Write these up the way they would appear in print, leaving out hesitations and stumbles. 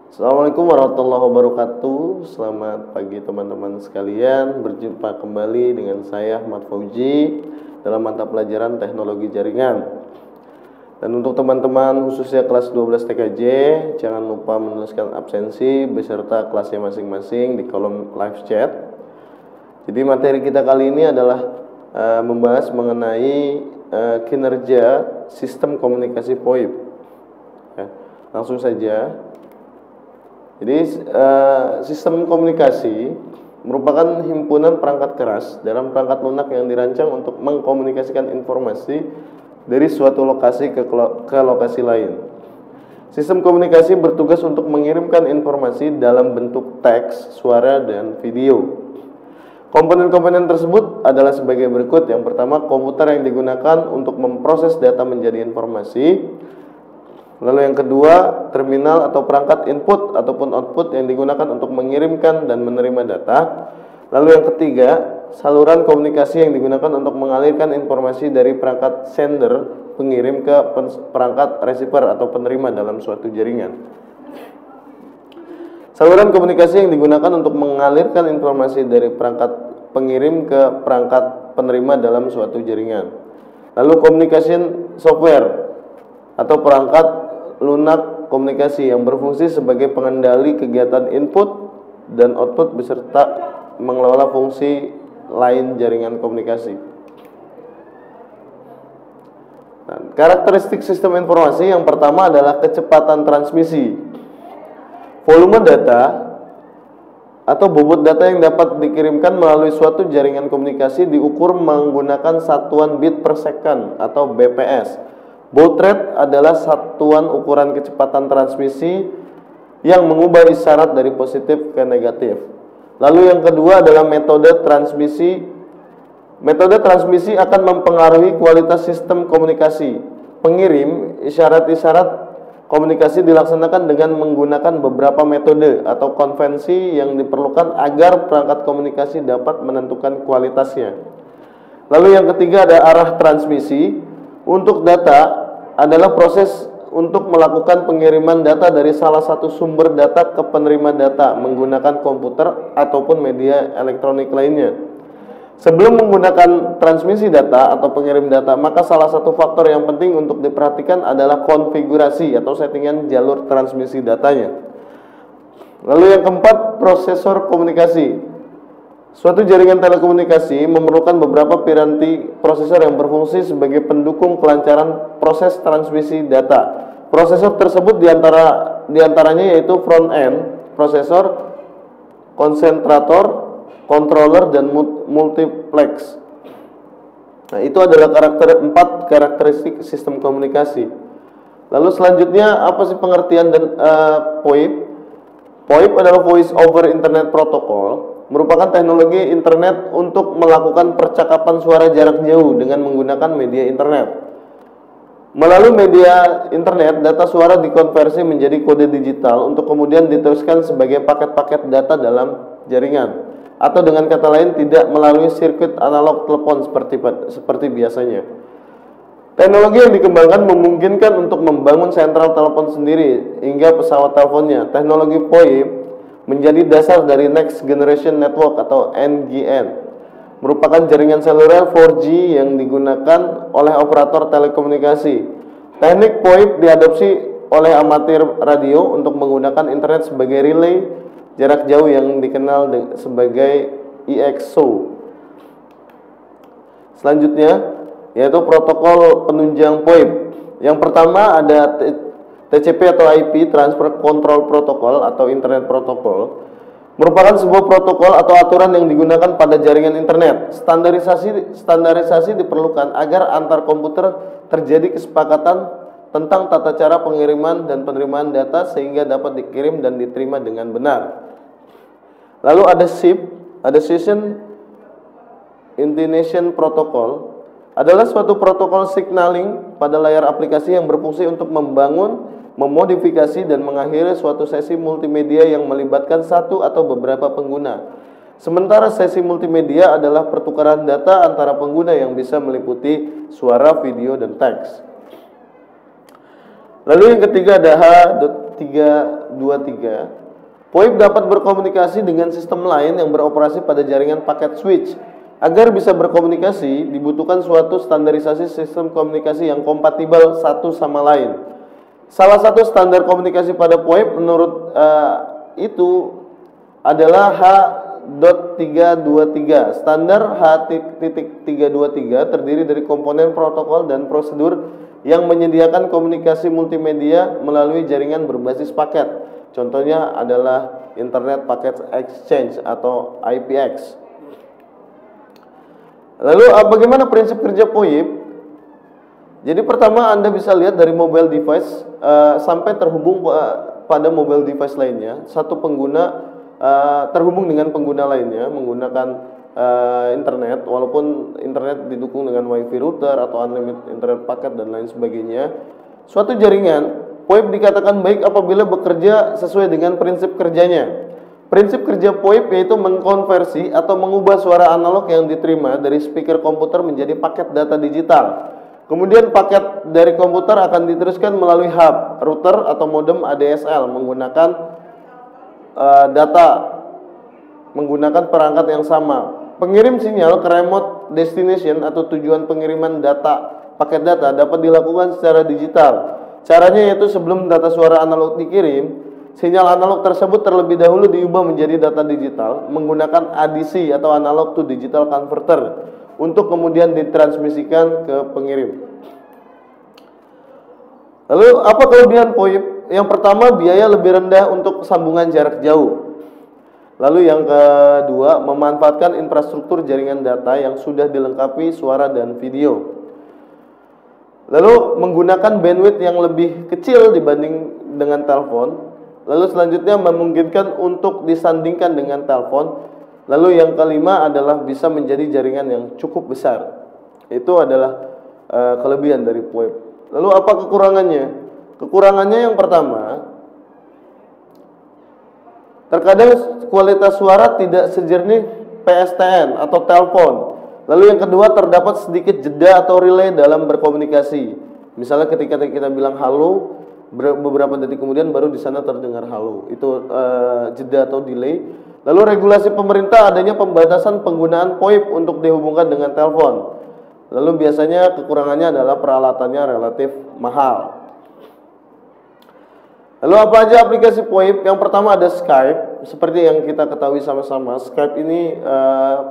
Assalamualaikum warahmatullahi wabarakatuh. Selamat pagi teman-teman sekalian. Berjumpa kembali dengan saya Ahmad Fauzi dalam mata pelajaran teknologi jaringan. Dan untuk teman-teman khususnya kelas 12 TKJ, jangan lupa menuliskan absensi beserta kelasnya masing-masing di kolom live chat. Jadi materi kita kali ini adalah membahas mengenai kinerja sistem komunikasi VoIP. Ya, langsung saja. Jadi sistem komunikasi merupakan himpunan perangkat keras dalam perangkat lunak yang dirancang untuk mengkomunikasikan informasi dari suatu lokasi ke lokasi lain. Sistem komunikasi bertugas untuk mengirimkan informasi dalam bentuk teks, suara, dan video. Komponen-komponen tersebut adalah sebagai berikut. Yang pertama, komputer yang digunakan untuk memproses data menjadi informasi. Lalu yang kedua, terminal atau perangkat input ataupun output yang digunakan untuk mengirimkan dan menerima data. Lalu yang ketiga, saluran komunikasi yang digunakan untuk mengalirkan informasi dari perangkat sender pengirim ke perangkat receiver atau penerima dalam suatu jaringan. Saluran komunikasi yang digunakan untuk mengalirkan informasi dari perangkat pengirim ke perangkat penerima dalam suatu jaringan. Lalu communication software atau perangkat lunak komunikasi yang berfungsi sebagai pengendali kegiatan input dan output beserta mengelola fungsi lain jaringan komunikasi. Nah, karakteristik sistem informasi yang pertama adalah kecepatan transmisi. Volume data atau bobot data yang dapat dikirimkan melalui suatu jaringan komunikasi diukur menggunakan satuan bit per second atau BPS. Baud rate adalah satuan ukuran kecepatan transmisi yang mengubah isyarat dari positif ke negatif. Lalu yang kedua adalah metode transmisi. Metode transmisi akan mempengaruhi kualitas sistem komunikasi. Pengirim isyarat-isyarat komunikasi dilaksanakan dengan menggunakan beberapa metode atau konvensi yang diperlukan agar perangkat komunikasi dapat menentukan kualitasnya. Lalu yang ketiga ada arah transmisi. Untuk data adalah proses untuk melakukan pengiriman data dari salah satu sumber data ke penerima data menggunakan komputer ataupun media elektronik lainnya. Sebelum menggunakan transmisi data atau pengirim data, maka salah satu faktor yang penting untuk diperhatikan adalah konfigurasi atau settingan jalur transmisi datanya. Lalu yang keempat, prosesor komunikasi. Suatu jaringan telekomunikasi memerlukan beberapa piranti prosesor yang berfungsi sebagai pendukung kelancaran proses transmisi data. Prosesor tersebut diantaranya yaitu front end, prosesor, konsentrator, controller, dan multiplex. Nah, itu adalah empat karakteristik sistem komunikasi. Lalu selanjutnya apa sih pengertian dan VoIP? VoIP adalah Voice over Internet Protocol. Merupakan teknologi internet untuk melakukan percakapan suara jarak jauh dengan menggunakan media internet. Melalui media internet, data suara dikonversi menjadi kode digital untuk kemudian diteruskan sebagai paket-paket data dalam jaringan. Atau dengan kata lain, tidak melalui sirkuit analog telepon seperti biasanya. Teknologi yang dikembangkan memungkinkan untuk membangun sentral telepon sendiri hingga pesawat teleponnya. Teknologi VoIP menjadi dasar dari Next Generation Network atau NGN, merupakan jaringan seluler 4G yang digunakan oleh operator telekomunikasi. Teknik VoIP diadopsi oleh amatir radio untuk menggunakan internet sebagai relay jarak jauh yang dikenal sebagai EXO. Selanjutnya yaitu protokol penunjang VoIP. Yang pertama ada TCP atau IP, Transfer Control Protocol atau Internet Protocol, merupakan sebuah protokol atau aturan yang digunakan pada jaringan internet. Standarisasi diperlukan agar antar komputer terjadi kesepakatan tentang tata cara pengiriman dan penerimaan data sehingga dapat dikirim dan diterima dengan benar. Lalu ada SIP, ada Session Initiation Protocol, adalah suatu protokol signaling pada layar aplikasi yang berfungsi untuk membangun, memodifikasi, dan mengakhiri suatu sesi multimedia yang melibatkan satu atau beberapa pengguna. Sementara sesi multimedia adalah pertukaran data antara pengguna yang bisa meliputi suara, video, dan teks. Lalu yang ketiga ada 323, POIP dapat berkomunikasi dengan sistem lain yang beroperasi pada jaringan paket switch. Agar bisa berkomunikasi, dibutuhkan suatu standarisasi sistem komunikasi yang kompatibel satu sama lain. Salah satu standar komunikasi pada POIP menurut itu adalah H.323. Standar H.323 terdiri dari komponen protokol dan prosedur yang menyediakan komunikasi multimedia melalui jaringan berbasis paket. Contohnya adalah Internet Packet Exchange atau IPX. Lalu bagaimana prinsip kerja POIP? Jadi pertama Anda bisa lihat dari mobile device sampai terhubung pada mobile device lainnya. Satu pengguna terhubung dengan pengguna lainnya menggunakan internet, walaupun internet didukung dengan wifi router atau unlimited internet paket dan lain sebagainya. Suatu jaringan POIP dikatakan baik apabila bekerja sesuai dengan prinsip kerjanya. Prinsip kerja POIP yaitu mengkonversi atau mengubah suara analog yang diterima dari speaker komputer menjadi paket data digital. Kemudian paket dari komputer akan diteruskan melalui hub, router atau modem ADSL menggunakan data menggunakan perangkat yang sama. Pengirim sinyal ke remote destination atau tujuan pengiriman paket data dapat dilakukan secara digital. Caranya yaitu sebelum data suara analog dikirim, sinyal analog tersebut terlebih dahulu diubah menjadi data digital menggunakan ADC atau analog to digital converter untuk kemudian ditransmisikan ke pengirim. Lalu apa kelebihan POIP? Yang pertama, biaya lebih rendah untuk sambungan jarak jauh. Lalu yang kedua, memanfaatkan infrastruktur jaringan data yang sudah dilengkapi suara dan video. Lalu menggunakan bandwidth yang lebih kecil dibanding dengan telepon. Lalu selanjutnya memungkinkan untuk disandingkan dengan telepon. Lalu yang kelima adalah bisa menjadi jaringan yang cukup besar. Itu adalah kelebihan dari POIP. Lalu apa kekurangannya? Kekurangannya yang pertama, terkadang kualitas suara tidak sejernih PSTN atau telepon. Lalu yang kedua, terdapat sedikit jeda atau relay dalam berkomunikasi. Misalnya ketika kita bilang halo, beberapa detik kemudian baru di sana terdengar halo. Itu jeda atau delay. Lalu regulasi pemerintah adanya pembatasan penggunaan POIP untuk dihubungkan dengan telepon. Lalu biasanya kekurangannya adalah peralatannya relatif mahal. Lalu apa aja aplikasi POIP? Yang pertama ada Skype. Seperti yang kita ketahui sama-sama, Skype ini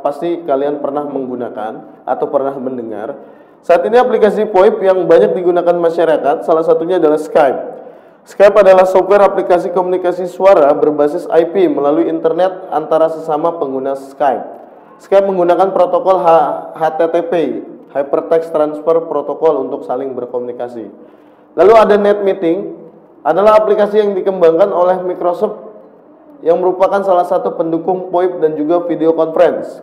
pasti kalian pernah menggunakan atau pernah mendengar. Saat ini aplikasi POIP yang banyak digunakan masyarakat, salah satunya adalah Skype. Skype adalah software aplikasi komunikasi suara berbasis IP melalui internet antara sesama pengguna Skype. Skype menggunakan protokol HTTP, Hypertext Transfer Protocol, untuk saling berkomunikasi. Lalu ada NetMeeting, adalah aplikasi yang dikembangkan oleh Microsoft yang merupakan salah satu pendukung POIP dan juga video conference.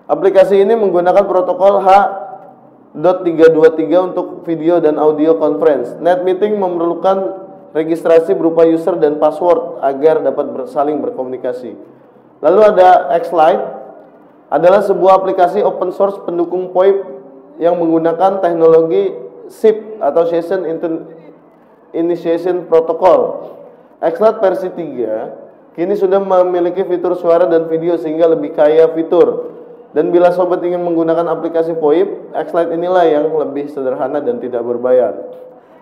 Aplikasi ini menggunakan protokol H.323 untuk video dan audio conference. NetMeeting memerlukan registrasi berupa user dan password agar dapat saling berkomunikasi. Lalu ada Xlite, adalah sebuah aplikasi open source pendukung POIP yang menggunakan teknologi SIP atau Session Initiation Protocol. Xlite versi 3 kini sudah memiliki fitur suara dan video sehingga lebih kaya fitur. Dan bila sobat ingin menggunakan aplikasi POIP, Xlite inilah yang lebih sederhana dan tidak berbayar.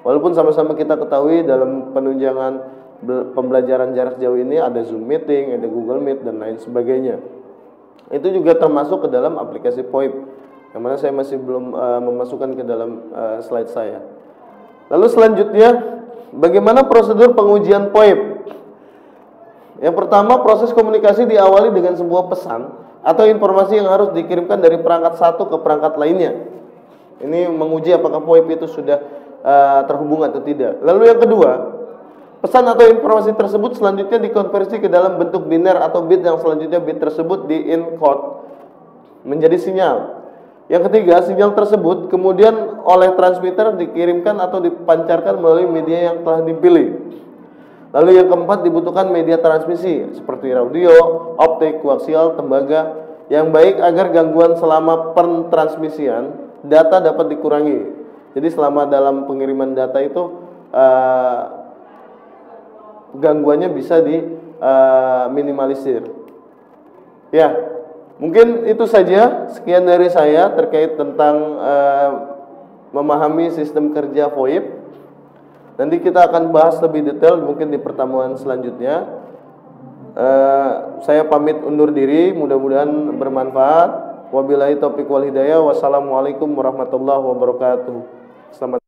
Walaupun sama-sama kita ketahui dalam penunjangan pembelajaran jarak jauh ini ada Zoom Meeting, ada Google Meet, dan lain sebagainya. Itu juga termasuk ke dalam aplikasi POIP, yang mana saya masih belum memasukkan ke dalam slide saya. Lalu selanjutnya, bagaimana prosedur pengujian POIP? Yang pertama, proses komunikasi diawali dengan sebuah pesan atau informasi yang harus dikirimkan dari perangkat satu ke perangkat lainnya. Ini menguji apakah POIP itu sudah terhubung atau tidak. Lalu yang kedua, pesan atau informasi tersebut selanjutnya dikonversi ke dalam bentuk biner atau bit, yang selanjutnya bit tersebut di-encode menjadi sinyal. Yang ketiga, sinyal tersebut kemudian oleh transmitter dikirimkan atau dipancarkan melalui media yang telah dipilih. Lalu yang keempat, dibutuhkan media transmisi seperti radio, optik, koaksial, tembaga yang baik agar gangguan selama pentransmisian data dapat dikurangi. Jadi selama dalam pengiriman data itu gangguannya bisa minimalisir. Ya, mungkin itu saja. Sekian dari saya terkait tentang memahami sistem kerja VoIP. Nanti kita akan bahas lebih detail mungkin di pertemuan selanjutnya. Saya pamit undur diri, mudah-mudahan bermanfaat. Wabillahi taufiq wal hidayah. Wassalamualaikum warahmatullahi wabarakatuh. Selamat